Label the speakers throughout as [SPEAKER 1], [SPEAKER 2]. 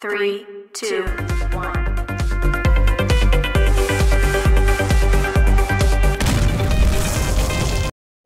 [SPEAKER 1] 3, 2, 1.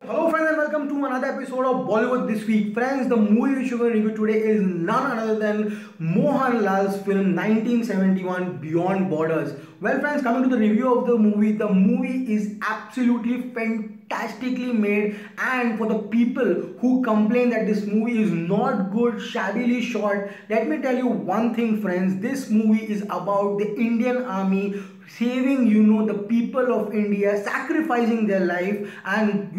[SPEAKER 2] Hello friends and welcome to another episode of Bollywood This Week. Friends, the movie which we're going to review today is none other than Mohanlal's film 1971 Beyond Borders. Well friends, coming to the review of the movie is absolutely fantastically made, and for the people who complain that this movie is not good, shabbily shot, let me tell you one thing friends, this movie is about the Indian army saving the people of India, sacrificing their life and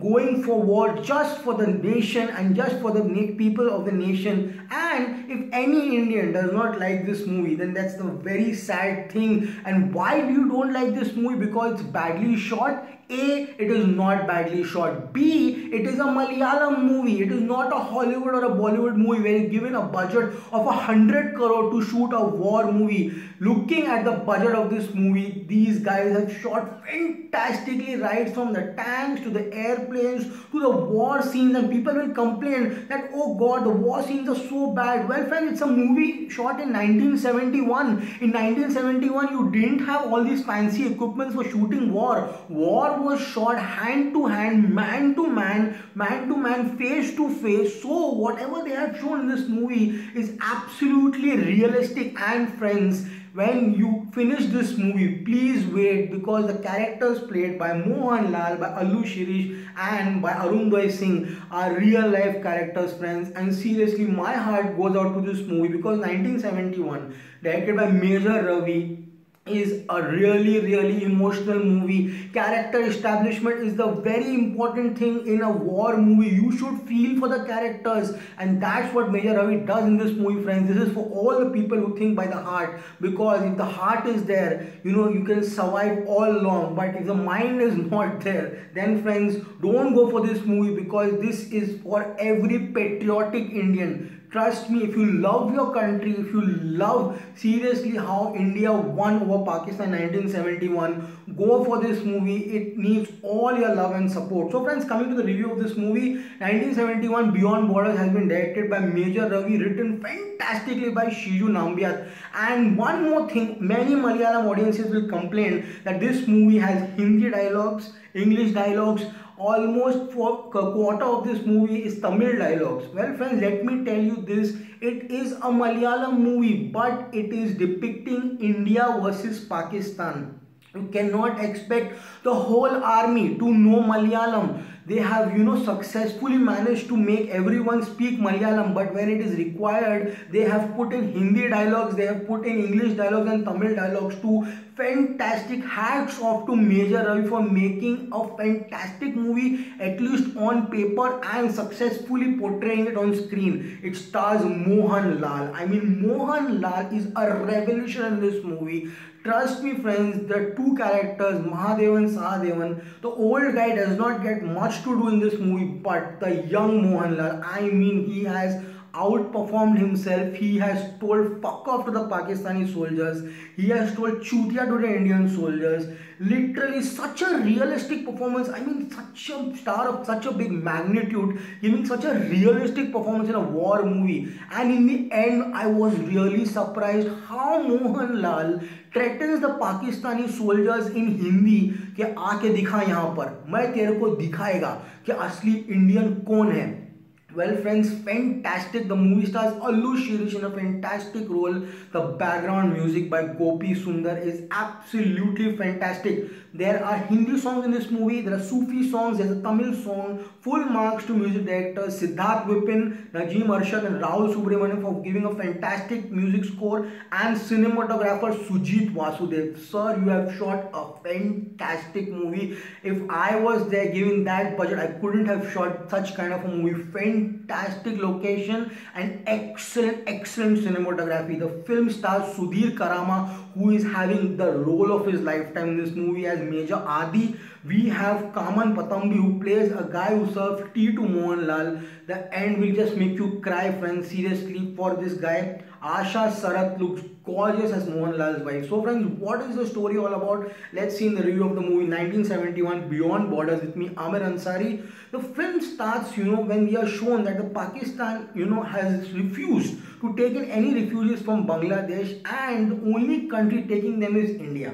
[SPEAKER 2] going for war just for the nation and just for the people of the nation. And if any Indian does not like this movie, then that's the very sad thing. And why do you don't like this movie? Because it's badly shot. A, it is not badly shot. B, it is a Malayalam movie. It is not a Hollywood or a Bollywood movie where you're given a budget of 100 crore to shoot a war movie. Looking at the budget of this movie, these guys have shot fantastically, right from the tanks to the airplanes to the war scenes, and people will complain that, oh god, the war scenes are so bad. Well friends, it's a movie shot in 1971. In 1971, you didn't have all these fancy equipments for shooting war. War was shot hand to hand, man to man, face to face. So whatever they have shown in this movie is absolutely realistic. And friends, when you finish this movie, please wait, because the characters played by Mohanlal, by Allu Shirish and by Arundhati Singh are real life characters friends. And seriously, my heart goes out to this movie because 1971, directed by Major Ravi, is a really emotional movie. Character establishment is the very important thing in a war movie. You should feel for the characters, and that's what Major Ravi does in this movie friends. This is for all the people who think by the heart, because if the heart is there, you can survive all along. But if the mind is not there, then friends, don't go for this movie, because this is for every patriotic Indian. Trust me, if you love your country, if you love seriously how India won over Pakistan in 1971, go for this movie. It needs all your love and support. So friends, coming to the review of this movie, 1971 Beyond Borders has been directed by Major Ravi, written fantastically by Shiju Nambiar. And one more thing, many Malayalam audiences will complain that this movie has Hindi dialogues, English dialogues. Almost for a quarter of this movie is Tamil dialogues. Well friends, let me tell you this, it is a Malayalam movie, but it is depicting India versus Pakistan. You cannot expect the whole army to know Malayalam. They have successfully managed to make everyone speak Malayalam, but when it is required, they have put in Hindi dialogues, they have put in English dialogues and Tamil dialogues too. Fantastic. Hats off to Major Ravi for making a fantastic movie, at least on paper, and successfully portraying it on screen. It stars Mohanlal. I mean, Mohanlal is a revolution in this movie. Trust me friends, the two characters, Mahadevan, Sahadevan, the old guy does not get much to do in this movie, but the young Mohanlal, I mean, he has outperformed himself. He has told fuck off to the Pakistani soldiers. He has told chutia to the Indian soldiers. Literally such a realistic performance. I mean, such a star of such a big magnitude giving such a realistic performance in a war movie. And in the end, I was really surprised how Mohanlal threatens the Pakistani soldiers in Hindi कि आके दिखा यहाँ पर, मैं तेरे को दिखाएगा कि असली इंडियन कौन है. Well friends, fantastic. The movie stars Allu Shirish in a fantastic role. The background music by Gopi Sundar is absolutely fantastic. There are Hindi songs in this movie, there are Sufi songs, there's a Tamil song. Full marks to music directors Siddharth Vipin, Najeem Arshad and Rahul Subramanian for giving a fantastic music score, and cinematographer Sujit Vasudev. Sir, you have shot a fantastic movie. If I was there giving that budget, I couldn't have shot such kind of a movie. Fantastic location and excellent cinematography. The film stars Sudhir Karama, who is having the role of his lifetime in this movie as Major Adi. We have Kaman Patambi, who plays a guy who serves tea to Mohanlal. The end will just make you cry friends, seriously, for this guy. Asha Sarath looks gorgeous as Mohanlal's wife. So friends, what is the story all about? Let's see in the review of the movie 1971 Beyond Borders with me, Amir Ansari. The film starts, when we are shown that the Pakistan, has refused to take in any refugees from Bangladesh, and the only country taking them is India.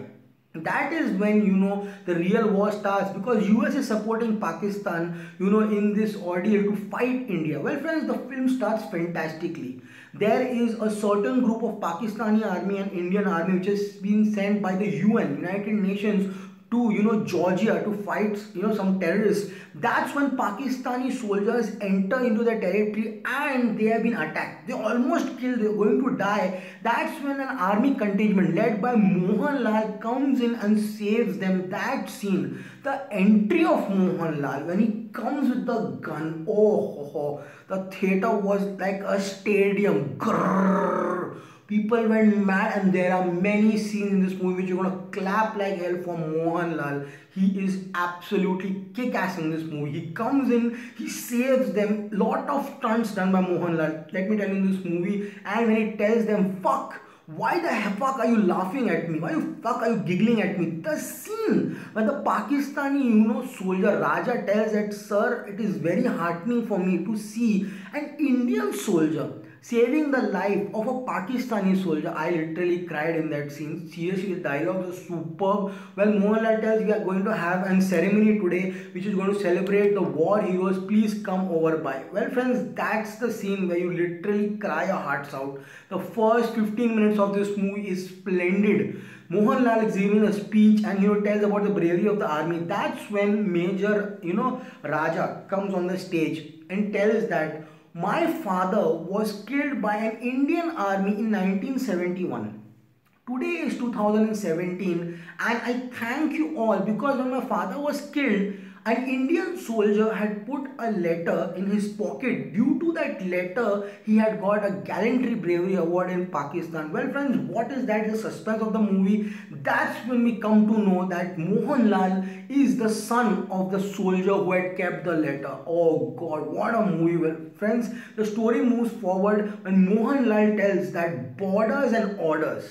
[SPEAKER 2] That is when the real war starts, because US is supporting Pakistan in this ordeal to fight India. Well friends, the film starts fantastically. There is a certain group of Pakistani army and Indian army which has been sent by the UN, United Nations, to Georgia to fight some terrorists. That's when Pakistani soldiers enter into the territory and they have been attacked. They almost killed, they're going to die. That's when an army contingent led by Mohanlal comes in and saves them. That scene, the entry of Mohanlal when he comes with the gun, the theater was like a stadium. Grrr. People went mad, and there are many scenes in this movie which you're gonna clap like hell for Mohanlal. He is absolutely kick-ass in this movie. He comes in, he saves them. Lot of stunts done by Mohanlal, let me tell you, in this movie. And when he tells them, fuck, why the fuck are you laughing at me? Why the fuck are you giggling at me? The scene when the Pakistani, soldier Raja tells that, sir, it is very heartening for me to see an Indian soldier saving the life of a Pakistani soldier. I literally cried in that scene. Seriously, the dialogues are superb. Well, Mohanlal tells we are going to have a ceremony today which is going to celebrate the war heroes. Please come over by. Well, friends, that's the scene where you literally cry your hearts out. The first 15 minutes of this movie is splendid. Mohanlal is giving a speech and tells about the bravery of the army. That's when Major Raja comes on the stage and tells that my father was killed by an Indian army in 1971. Today is 2017 and I thank you all, because when my father was killed, an Indian soldier had put a letter in his pocket. Due to that letter, he had got a Gallantry Bravery Award in Pakistan. Well friends, what is that? The suspense of the movie. That's when we come to know that Mohanlal is the son of the soldier who had kept the letter. Oh God, what a movie. Well friends, the story moves forward when Mohanlal tells that borders and orders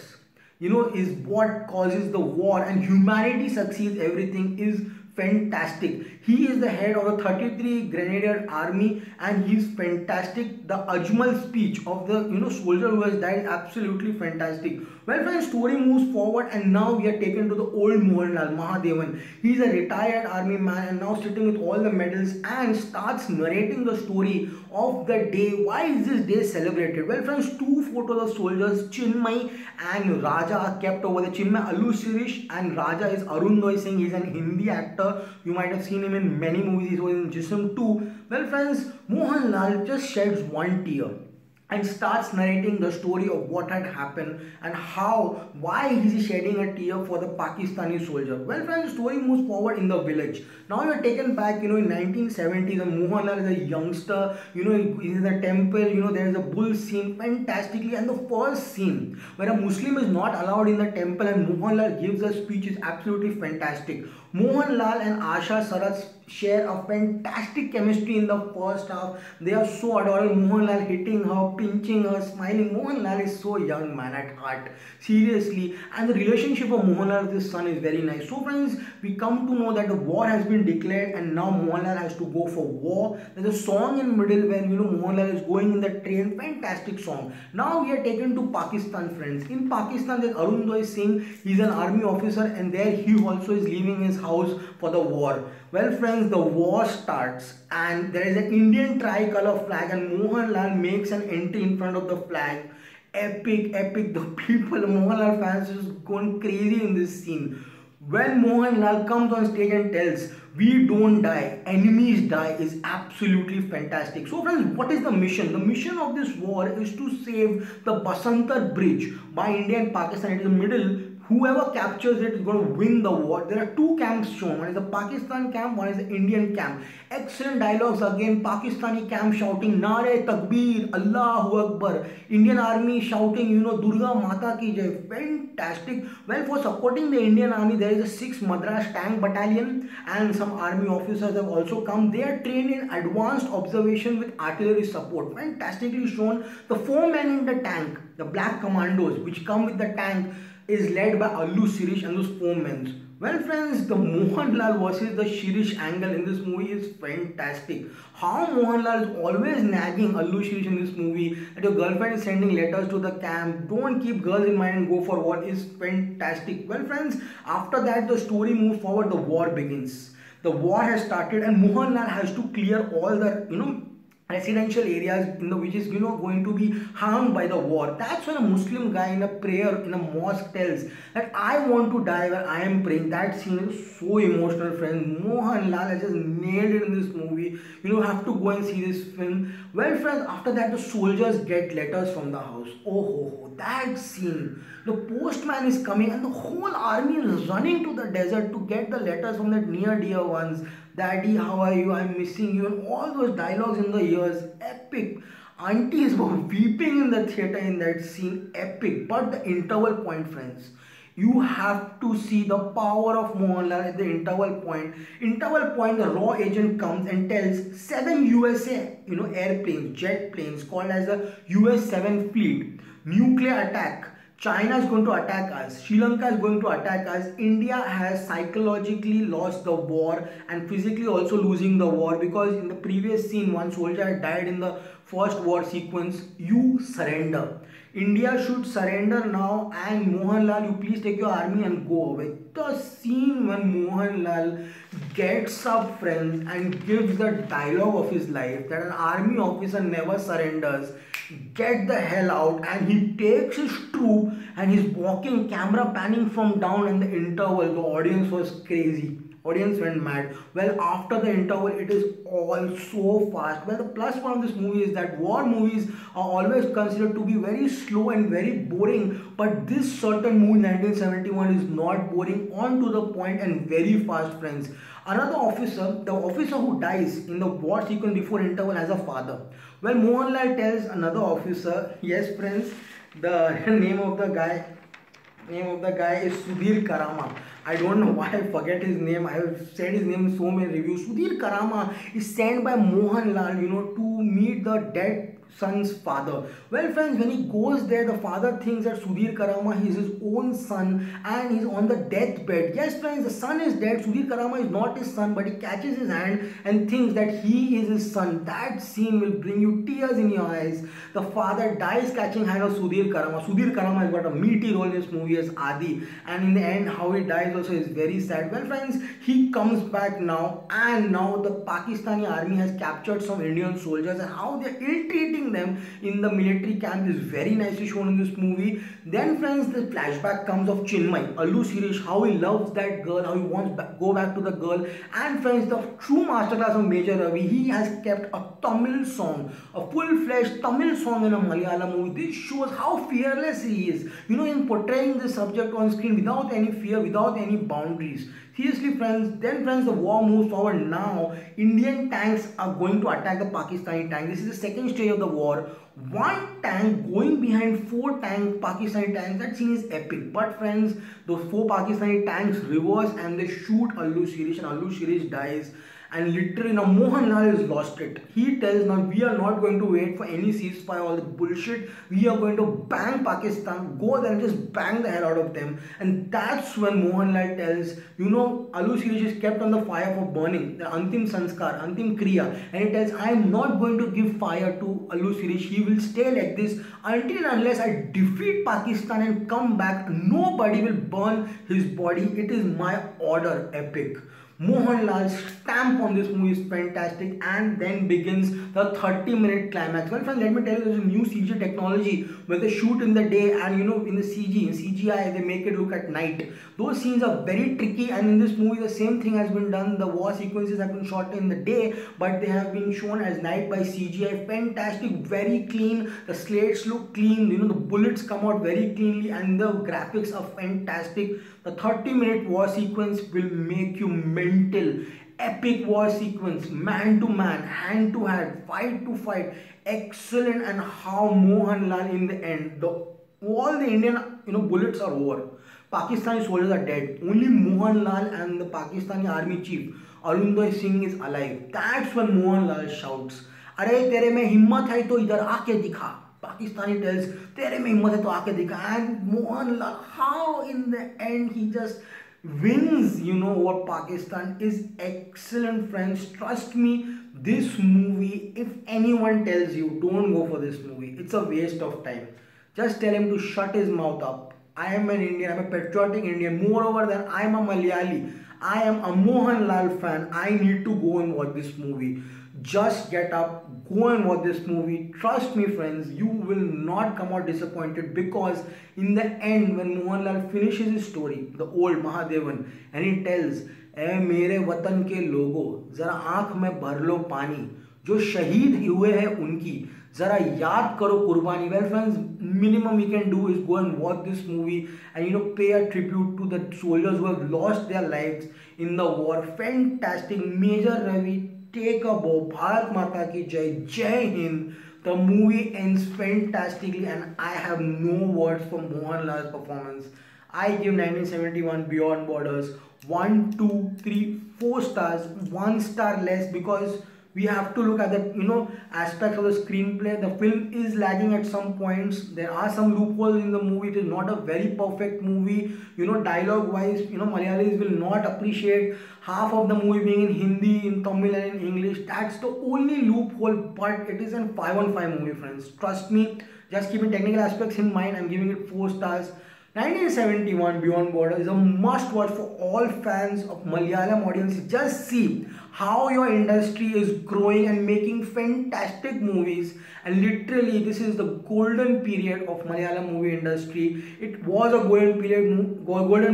[SPEAKER 2] is what causes the war, and humanity succeeds everything is fantastic. He is the head of the 33 Grenadier Army and he's fantastic. The Ajmal speech of the soldier who has died is absolutely fantastic. Well friends, story moves forward and now we are taken to the old Mohanlal, Mahadevan. He's a retired army man and now sitting with all the medals and starts narrating the story of the day. Why is this day celebrated? Well friends, two photos of soldiers, Chinmay and Raja, are kept over there. Chinmay Allu Sirish and Raja is Arundoy Singh. He's an Hindi actor. You might have seen him in many movies. He was in Jism too. Well friends, Mohanlal just sheds one tear and starts narrating the story of what had happened and why is he shedding a tear for the Pakistani soldier. Well friends, the story moves forward in the village. Now you are taken back, in 1970s, and Mohanlal is a youngster, he's in the temple, there is a bull scene fantastically, and the first scene where a Muslim is not allowed in the temple and Mohanlal gives a speech is absolutely fantastic. Mohanlal and Asha Sarath share a fantastic chemistry in the first half. They are so adorable. Mohanlal hitting her, pinching her, smiling. Mohanlal is so young man at heart. Seriously. And the relationship of Mohanlal with his son is very nice. So friends, we come to know that the war has been declared and now Mohanlal has to go for war. There's a song in middle where Mohanlal is going in the train. Fantastic song. Now we are taken to Pakistan, friends. In Pakistan there's Arundoy Singh. He's an army officer and there he also is leaving his house for the war. Well friends, the war starts and there is an Indian tricolor flag and Mohanlal makes an entry in front of the flag. Epic. The people, Mohanlal fans, is going crazy in this scene. When Mohanlal comes on stage and tells, we don't die, enemies die, is absolutely fantastic. So friends, what is the mission? The mission of this war is to save the Basantar Bridge by India and Pakistan. It is the middle whoever captures it is going to win the war. There are two camps shown. One is the Pakistan camp, one is the Indian camp. Excellent dialogues again. Pakistani camp shouting Nare Takbir, Allahu Akbar. Indian army shouting, Durga Mata ki Jai. Fantastic. Well, for supporting the Indian army, there is a 6th Madras Tank Battalion and some army officers have also come. They are trained in advanced observation with artillery support. Fantastically shown. The 4 men in the tank, the black commandos which come with the tank, is led by Allu Shirish and those 4 men. Well friends, the Mohanlal versus the Shirish angle in this movie is fantastic. How Mohanlal is always nagging Allu Shirish in this movie that your girlfriend is sending letters to the camp, don't keep girls in mind and go for war, is fantastic. Well friends, after that the story moves forward, the war begins. The war has started and Mohanlal has to clear all the residential areas which is going to be harmed by the war. That's when a Muslim guy in a prayer in a mosque tells that I want to die while I am praying. That scene is so emotional, friends. Mohanlal has just nailed it in this movie. You have to go and see this film. Well friends, after that the soldiers get letters from the house. Oh, that scene. The postman is coming and the whole army is running to the desert to get the letters from that near dear ones. Daddy, how are you? I'm missing you. And all those dialogues in the ears, epic. Aunties were weeping in the theater in that scene, epic. But the interval point, friends, you have to see the power of Mohanlal at the interval point. Interval point, the raw agent comes and tells 7 USA, airplanes, jet planes called as the US-7 fleet, nuclear attack. China is going to attack us. Sri Lanka is going to attack us. India has psychologically lost the war and physically also losing the war, because in the previous scene one soldier had died in the first war sequence. You surrender. India should surrender now, and Mohanlal, you please take your army and go away. The scene when Mohanlal gets up, friends, and gives the dialogue of his life that an army officer never surrenders. Get the hell out, and he takes his troop and he's walking, camera panning from down in the interval. The audience was crazy. Audience went mad. Well, after the interval, it is all so fast. Well, the plus point of this movie is that war movies are always considered to be very slow and very boring. But this certain movie, 1971, is not boring, on to the point and very fast, friends. Another officer, the officer who dies in the war sequence before interval, has a father. Well, Mohanlal tells another officer, yes, friends, the name of the guy is Sudhir Karama. I don't know why I forget his name. I have said his name in so many reviews. Sudhir Karama is sent by Mohanlal, to meet the dead son's father. Well, friends, when he goes there, the father thinks that Sudhir Karama is his own son and he's on the deathbed. Yes, friends, the son is dead. Sudhir Karama is not his son, but he catches his hand and thinks that he is his son. That scene will bring you tears in your eyes. The father dies catching hand of Sudhir Karama. Sudhir Karama has got a meaty role in this movie as Adi, and in the end, how he dies also is very sad. Well, friends, he comes back now, and now the Pakistani army has captured some Indian soldiers, and how they are ill-treating them in the military camp is very nicely shown in this movie. Then, friends, the flashback comes of Chinmay, Allu Shirish, how he loves that girl, how he wants to go back to the girl. And friends, the true masterclass of Major Ravi, he has kept a Tamil song, a full-fledged Tamil song in a Malayalam movie. This shows how fearless he is, in portraying this subject on screen without any fear, without any boundaries. Seriously, friends, the war moves forward now. Indian tanks are going to attack the Pakistani tank. This is the second stage of the war. One tank going behind 4 Pakistani tanks. That scene is epic. But friends, those 4 Pakistani tanks reverse and they shoot Allu Shirish, and Allu Shirish dies. And literally now Mohanlal has lost it. He tells now we are not going to wait for any ceasefire, all the bullshit. We are going to bang Pakistan, go there and just bang the hell out of them. And that's when Mohanlal tells, Allu Shirish is kept on the fire for burning, the Antim Sanskar, Antim Kriya. And he tells, I am not going to give fire to Allu Shirish. He will stay like this until and unless I defeat Pakistan and come back. Nobody will burn his body. It is my order. Epic. Mohanlal's stamp on this movie is fantastic, and then begins the 30-minute climax. Well, friends, let me tell you, there's a new CG technology where they shoot in the day, and in the CGI, they make it look at night. Those scenes are very tricky, and in this movie, the same thing has been done. The war sequences have been shot in the day, but they have been shown as night by CGI. Fantastic, very clean. The slates look clean. The bullets come out very cleanly, and the graphics are fantastic. The 30-minute war sequence will make you mental. Epic war sequence, man to man, hand to hand, fight to fight, excellent. And how Mohanlal in the end, all the Indian bullets are over. Pakistani soldiers are dead. Only Mohanlal and the Pakistani army chief Arundoy Singh is alive. That's when Mohanlal shouts, "Arey tere mein himmat hai to idhar aake dikha." Pakistani tells, "Tere mein himmat hai to aake dikha." And Mohanlal, how in the end he just wins, over Pakistan, is excellent, friends. Trust me, this movie, if anyone tells you don't go for this movie, it's a waste of time. Just tell him to shut his mouth up. I am an Indian, I'm a patriotic Indian. Moreover, than I am a Malayali, I am a Mohanlal fan. I need to go and watch this movie. Just get up, go and watch this movie. Trust me, friends, you will not come out disappointed, because in the end, when Mohanlal finishes his story, the old Mahadevan, and he tells, "ए मेरे वतन के लोगों, जरा आंख में भर लो पानी, जो शहीद हुए हैं उनकी, जरा याद करो कुर्बानी." Well, friends, minimum we can do is go and watch this movie and pay a tribute to the soldiers who have lost their lives in the war. Fantastic. Major Ravi, take a bow. Bharat Mata ki Jai, Jai Hind. The movie ends fantastically, and I have no words for Mohanlal's performance. I give 1971 Beyond Borders 1, 2, 3, 4 stars. 1 star less, because we have to look at the aspects of the screenplay. The film is lagging at some points. There are some loopholes in the movie. It is not a very perfect movie. Dialogue wise, Malayalis will not appreciate half of the movie being in Hindi, in Tamil and in English. That's the only loophole, but it is a 5 on 5 movie, friends. Trust me, just keeping technical aspects in mind, I'm giving it 4 stars. 1971 Beyond Borders is a must watch for all fans of Malayalam audiences. Just see how your industry is growing and making fantastic movies, and literally this is the golden period of Malayalam movie industry. It was a golden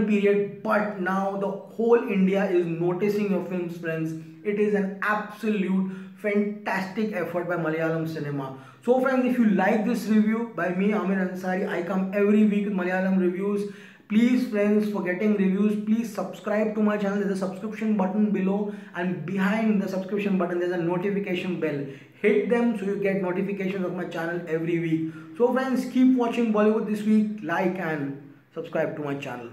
[SPEAKER 2] period, but now the whole India is noticing your films, friends. It is an absolute fantastic effort by Malayalam cinema. So friends, if you like this review by me, Amir Ansari, I come every week with Malayalam reviews. Please, friends, for getting reviews, please subscribe to my channel. There's a subscription button below, and behind the subscription button there's a notification bell. Hit them so you get notifications of my channel every week. So friends, keep watching Bollywood This Week. Like and subscribe to my channel.